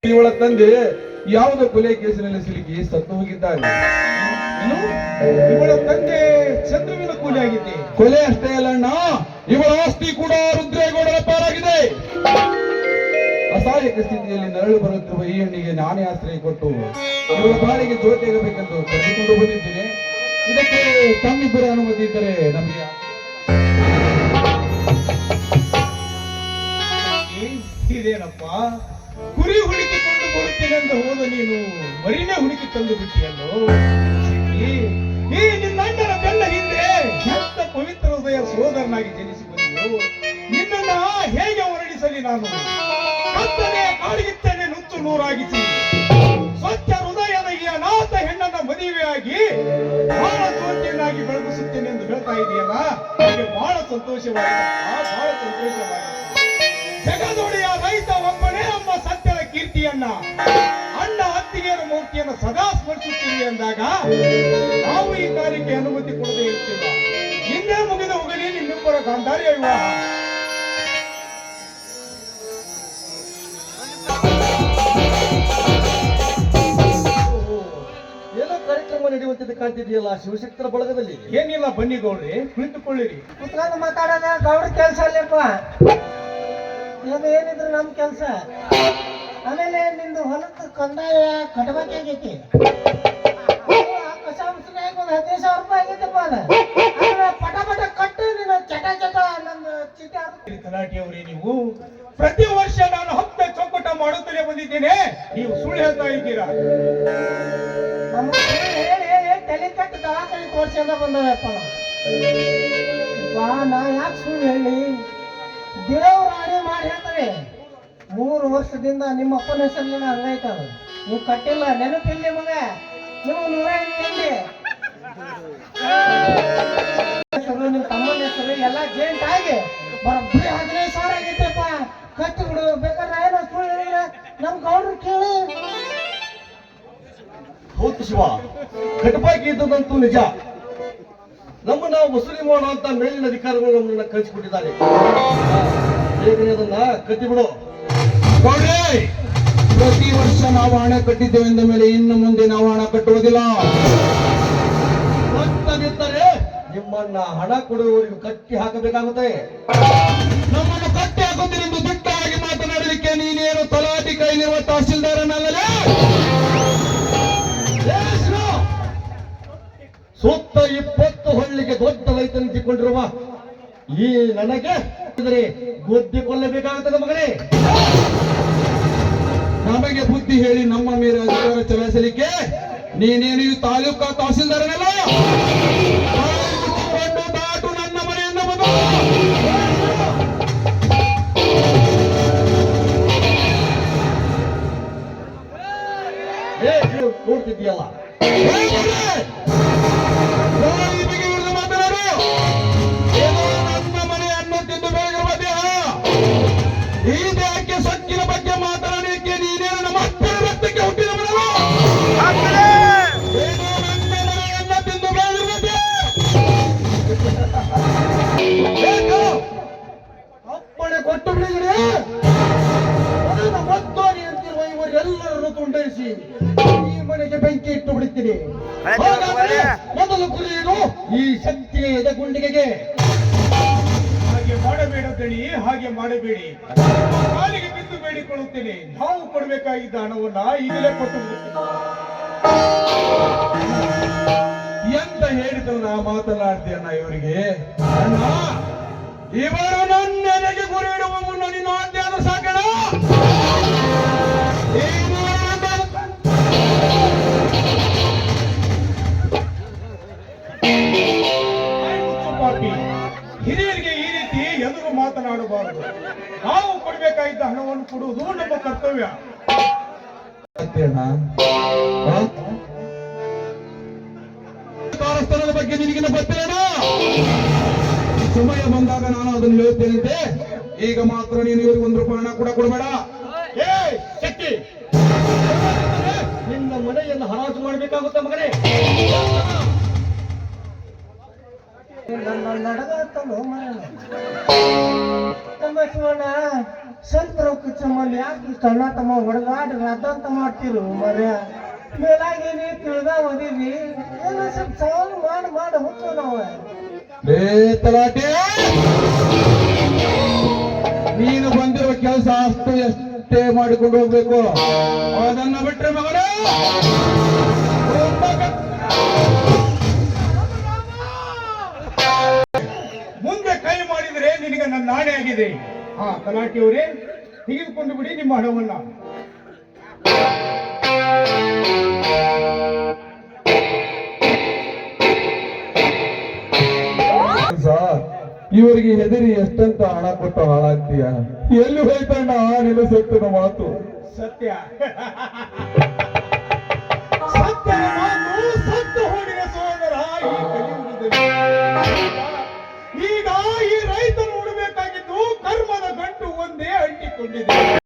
ಇವಳ ತಂದೆ ಯಾವುದೋ ಕೊಲೆ ಕೇಸಿನಲ್ಲಿ ಸಿಲುಕಿ ಸತ್ತು ಹೋಗಿದ್ದಾನೆ. ಇವಳ ತಂದೆ ಚಂದ್ರುವಿನ ಕೊಲೆ ಆಗಿದೆ. ಕೊಲೆ ಅಷ್ಟೇ ಅಲ್ಲಣ್ಣ, ಇವಳ ಆಸ್ತಿ ಕೂಡ ರುದ್ರೇಗೌಡರ ಪಾಲಾಗಿದೆ. ಅಸಹಾಯಕ ಸ್ಥಿತಿಯಲ್ಲಿ ನರಳು ಬರುತ್ತಿರುವ ಈ ಹೆಣ್ಣಿಗೆ ನಾನೇ ಆಶ್ರಯ ಕೊಟ್ಟು ಇವಳ ಬಾಳಿಗೆ ಜೋತೆಯಾಗಬೇಕೆಂದು ಕರೆದುಕೊಂಡು ಬಂದಿದ್ದೇನೆ. ಇದಕ್ಕೆ ತಮ್ಮಿಬ್ಬರ ಅನುಮತಿ ಇದ್ದರೆ ನಮಗೆ ಇದೇನಪ್ಪ, ಕುರಿ ಹುಡುಕಿಕೊಂಡು ಬರುತ್ತೇನೆ ಅಂತ ಹೋದ ನೀನು ಮರಿನೇ ಹುಡುಕಿ ತಂದು ಬಿಟ್ಟಿಯಲ್ಲೋ. ಈ ನಿನ್ನ ಅಣ್ಣನ ಬೆಲ್ಲ ಹಿಂದೆ ಎಂತ ಪವಿತ್ರ ಹೃದಯ ಸೋದರನಾಗಿ ಜನಿಸಿ ಬಂದೆವು. ನಿನ್ನನ್ನ ಹೇಗೆ ಹೊರಡಿಸಲಿ ನಾನು? ಕತ್ತನೆ ಕಾಡಿಗಿತ್ತನೆ ನುಚ್ಚು ನೂರಾಗಿಸಿ ಸ್ವಚ್ಛ ಹೃದಯದ ಈ ಅನಾಥ ಹೆಣ್ಣನ್ನ ಮದುವೆಯಾಗಿ ಬಹಳ ಸೋಚಿಯನ್ನಾಗಿ ಬೆಳಗಿಸುತ್ತೇನೆ ಎಂದು ಹೇಳ್ತಾ ಇದೆಯಲ್ಲ, ನನಗೆ ಬಹಳ ಸಂತೋಷವಾಗಿದೆ. ಬಹಳ ಸಂತೋಷವಾಗಿದೆ. ಜಗದೊಡೆಯ ರೈತ ಒಬ್ಬನೇ ಅಮ್ಮ ಸತ್ಯದ ಕೀರ್ತಿಯನ್ನ, ಅಣ್ಣ ಅತ್ತಿಗೆಯರ ಮೂರ್ತಿಯನ್ನು ಸದಾ ಸ್ಮರಿಸುತ್ತೀವಿ ಅಂದಾಗ ನಾವು ಈ ಕಾರ್ಯಕ್ಕೆ ಅನುಮತಿ ಕೊಡದೇ ಇರ್ತಿಲ್ಲ. ಹಿಂದೆ ಮುಗಿದ ಹೋಗಲಿ ನಿಮ್ಮಿಬ್ಬರ ಗಾಂಧಾರ್ಯ ವಿವಾಹ. ಏನೋ ಕಾರ್ಯಕ್ರಮ ನಡೆಯುವಂತಿದ್ದು ಕಾಣ್ತಿದೆಯಲ್ಲ ಶಿವಶಕ್ತರ ಬಳಗದಲ್ಲಿ. ಏನಿಲ್ಲ, ಬನ್ನಿ ಗೌಡ್ರಿ, ಕುಳಿತುಕೊಳ್ಳಿರಿ. ಕುತ್ಕೊಂಡು ಮಾತಾಡೋದ ಗೌಡ್ರ ಕೆಲಸ ಅಲ್ಲಪ್ಪ. ಏನಿದ್ರು ನಮ್ ಕೆಲ್ಸ. ಆಮೇಲೆ ನಿಂದು ಹೊಲದ ಕಂದಾಯ ಕಟ್ಬೇಕಾಗೈತಿ. ಕಸಾಂಶನಾಗ ಒಂದು 15,000 ರೂಪಾಯಿ ಆಗೈತಪ್ಪ. ಅದ ಪಟ ಪಟ ಕಟ್ಟು ನೀನು ಚಟ ಚಟ ನಂದು ಚೀಟಿ ತಲಾಟಿಯವರೇ, ನೀವು ಪ್ರತಿ ವರ್ಷ ನಾನು ಹಪ್ತೆ ಚೌಕಟ ಮಾಡುತ್ತಲೇ ಬಂದಿದ್ದೇನೆ, ನೀವು ಸುಳ್ಳು ಹೇಳ್ತಾ ಇದ್ದೀರಾ. ಹೇಳಿ ತಲೆ ಕಟ್ಟು ದವಾಖಾನೆ ತೋರ್ಸಂದ ಬಂದವಪ್ಪ. ನಾ ಯಾಕೆ ಸುಳ್ಳು ಹೇಳಿ? ದೇವ್ರ ಆಣೆ ಮಾಡಿ ಹೇಳ್ತಾರೆ. 3 ವರ್ಷದಿಂದ ನಿಮ್ಮ ಅಪ್ಪನ ಹೆಸರಿನ ಹಂಗಾಯ್ತದ. ನೀವು ಕಟ್ಟಿಲ್ಲ, ನೆನಪಿಲ್ಲ ಮಗ. ನೀವು 108 ಹೆಸರು, ನಿಮ್ಮ ತಮ್ಮನ ಹೆಸರು ಎಲ್ಲ ಜೇಂಟ್ ಆಗಿ ಬರೋಬ್ಬರಿ 15,000 ಆಗೈತೆಪ್ಪ. ಕಟ್ಟಿ ಬಿಡು. ಬೇಕಾದ್ರೆ ಏನೋ ಸುಳ್ಳು ಹೇಳಿದ್ರೆ ನಮ್ ಗೌಡ್ರು ಕೇಳಿ. ಹೌದು ಶಿವ, ಕಟಪಾಕಿ ಇದ್ದದಂತೂ ನಿಜ. ನಮ್ಮ ನಾವು ವಸೂಲಿ ಮಾಡೋ ಅಂತ ಮೇಲಿನ ಅಧಿಕಾರಿಗಳು ನಮ್ಮನ್ನ ಕಳಿಸಿಕೊಟ್ಟಿದ್ದಾರೆ. ಹೇಗೆ ಅದನ್ನ ಕಟ್ಟಿ ಬಿಡು. ಪ್ರತಿ ವರ್ಷ ನಾವು ಹಣ ಕಟ್ಟಿದ್ದೇವೆ ಎಂದ ಮೇಲೆ ಇನ್ನು ಮುಂದೆ ನಾವು ಹಣ ಕಟ್ಟುವುದಿಲ್ಲ. ಕಟ್ಟದಿದ್ದರೆ ನಿಮ್ಮನ್ನ ಹಣ ಕೊಡುವವರಿಗೆ ಕಟ್ಟಿ ಹಾಕಬೇಕಾಗುತ್ತೆ. ನಮ್ಮನ್ನು ಕಟ್ಟಿ ಹಾಕುವುದರಿಂದ ದುಡ್ಡಾಗಿ ಮಾತನಾಡಲಿಕ್ಕೆ ನೀನೇನು ತಲಾಟಿ ಕೈಲಿರುವ ತಹಸೀಲ್ದಾರನಲ್ಲೇ? ಸುತ್ತ 20 ಹಳ್ಳಿಗೆ ದೊಡ್ಡ ರೈತನಿಸಿಕೊಂಡಿರುವ ಈ ನನಗೆ ಬುದ್ಧಿ ಕೊಲ್ಲಬೇಕಾಗುತ್ತದೆ ಮಗನೇ. ನಮಗೆ ಬುದ್ಧಿ ಹೇಳಿ ನಮ್ಮ ಮೇಲೆ ಅಧಿಕಾರ ಚಲಾಯಿಸಲಿಕ್ಕೆ ನೀನೇನು ಈ ತಾಲೂಕಾ ತಹಸೀಲ್ದಾರನಲ್ಲ? ದಾಟು ನನ್ನ ಮನೆಯಿಂದ ಬಂದು ನೋಡ್ತಿದ್ದೀಯಲ್ಲ, ಮಾತನಾಡು. ನನ್ನ ಮನೆ ಅನ್ನುತ್ತಿದ್ದು ಬೆಳಗಿರುವ ದೇಹ, ಈ ದೇಹಕ್ಕೆ ಸೊಕ್ಕಿನ ಬಗ್ಗೆ ಮಾತನಾಡಲಿಕ್ಕೆ ನೀನೇನು ನಮ್ಮ ಅಪ್ಪನ ರಕ್ತಕ್ಕೆ ಹುಟ್ಟಿದ ಬರಲು? ನನ್ನ ಮನೆಯನ್ನ ತಿಂದು ಬೆಳಗಿರುವ ದೇಹ. ಅಪ್ಪಣೆ ಕೊಟ್ಟು ಬಿಡಿದರೆ ಮತ್ತೋನಿ ಅಂತಿರುವ ಇವರೆಲ್ಲರನ್ನು ತುಂಡರಿಸಿ ಈ ಮನೆಗೆ ಬೆಂಕಿ ಇಟ್ಟು ಬಿಡುತ್ತೀನಿ. ಮೊದಲು ಕುರಿಯುವುದು ಈ ಶಕ್ತಿಯ ಎದೆಗುಂಡಿಗೆಗೆ. ಹಾಗೆ ಮಾಡಬೇಡ ದಣಿ, ಹಾಗೆ ಮಾಡಬೇಡಿ. ಕಾಲಿಗೆ ಬಿದ್ದು ಬೇಡಿಕೊಳ್ಳುತ್ತೇನೆ. ನಾವು ಕೊಡಬೇಕಾಗಿದ್ದ ಹಣವನ್ನ ಈಗಲೇ ಕೊಟ್ಟು ಬಿಡುತ್ತೇನೆ. ಎಂತ ಹೇಳಿದ್ರು ನಾ ಮಾತನಾಡ್ತೀಯಣ್ಣ ಇವರಿಗೆ? ಅಣ್ಣ, ಇವರು ನನ್ನೆನೆಗೆ ಗುರಿ ಇಡುವ ಮುನ್ನ ನಿನ್ನ ಅಧ್ಯಾನ ಸಾಕಣ. ಹಿರಿಯರಿಗೆ ಈ ರೀತಿ ಎದುರು ಮಾತನಾಡಬಾರದು. ನಾವು ಕೊಡಬೇಕಾಗಿದ್ದ ಹಣವನ್ನು ಕೊಡುವುದು ನಮ್ಮ ಕರ್ತವ್ಯ. ಸ್ಥಾನದ ಬಗ್ಗೆ ನಿನಗಿನ ಗೊತ್ತೇನ? ಸಮಯ ಬಂದಾಗ ನಾನು ಅದನ್ನು ಹೇಳುತ್ತೇನಂತೆ. ಈಗ ಮಾತ್ರ ನೀನು ಇವರಿಗೆ 1 ರೂಪಾಯಿ ಹಣ ಕೂಡ ಕೊಡಬೇಡ. ಶಕ್ತಿ, ನಿನ್ನ ಮನೆಯನ್ನು ಹರಾಜು ಮಾಡಬೇಕಾಗುತ್ತೆ ಮಗನೇ. ನಡಗ ತಮ್ಮ ಶಿವಣ್ಣ ಸ್ವಲ್ಪ ರೊಕ್ಕ ಸಂಬಂಧ ಯಾಕೆ ಇಷ್ಟ ಅಣ್ಣ ತಮ್ಮ ಹೊಡೆದಾಡಿ ರದ್ದಂತ ಮಾಡ್ತಿರು ಮರ್ಯ ಮೇಲಾಗಿ ನೀ ತಿಳಿದ ಓದಿದ್ವಿ ಏನೋ ಸ್ವಲ್ಪ ಸವಾಲು ಮಾಡಿ ಹೋಗ್ತೇವೆ ನಾವು ತಲಾಟೆ ನೀನು ಬಂದಿರುವ ಕೆಲಸ ಅಷ್ಟು ಎಷ್ಟೇ ಮಾಡಿಕೊಂಡು ಹೋಗ್ಬೇಕು ಅದನ್ನ ಬಿಟ್ರೆ ಮಗನ ಮುಂದೆ ಕೈ ಮಾಡಿದರೆ ನಿನಗೆ ನನ್ನ ನಾಣೆ ಆಗಿದೆ. ತಲಾಟಿಯವರೇ, ತೆಗೆದುಕೊಂಡು ಬಿಡಿ ನಿಮ್ಮ ಹಣವನ್ನ. ಇವರಿಗೆ ಹೆದರಿ ಎಷ್ಟಂತ ಹಣ ಕೊಟ್ಟು ಹಾಳಾಗ್ತೀಯ ಎಲ್ಲಿ ಹೋಯ್ತಣ್ಣ ನಿನ್ನ ಸತ್ತಿನ ಮಾತು ಸತ್ಯ ಸತ್ಯದ ಮಾತು ಸತ್ತು ಹೋಡಿನ ಸೋದರ ಈ ಕಲಿಯುಗದಲ್ಲಿ. ಈಗ ಈ ರೈತನು ಉಡಬೇಕಾಗಿದ್ದು ಕರ್ಮದ ಗಂಟು ಒಂದೇ ಅಂಟಿಕೊಂಡಿದೆ.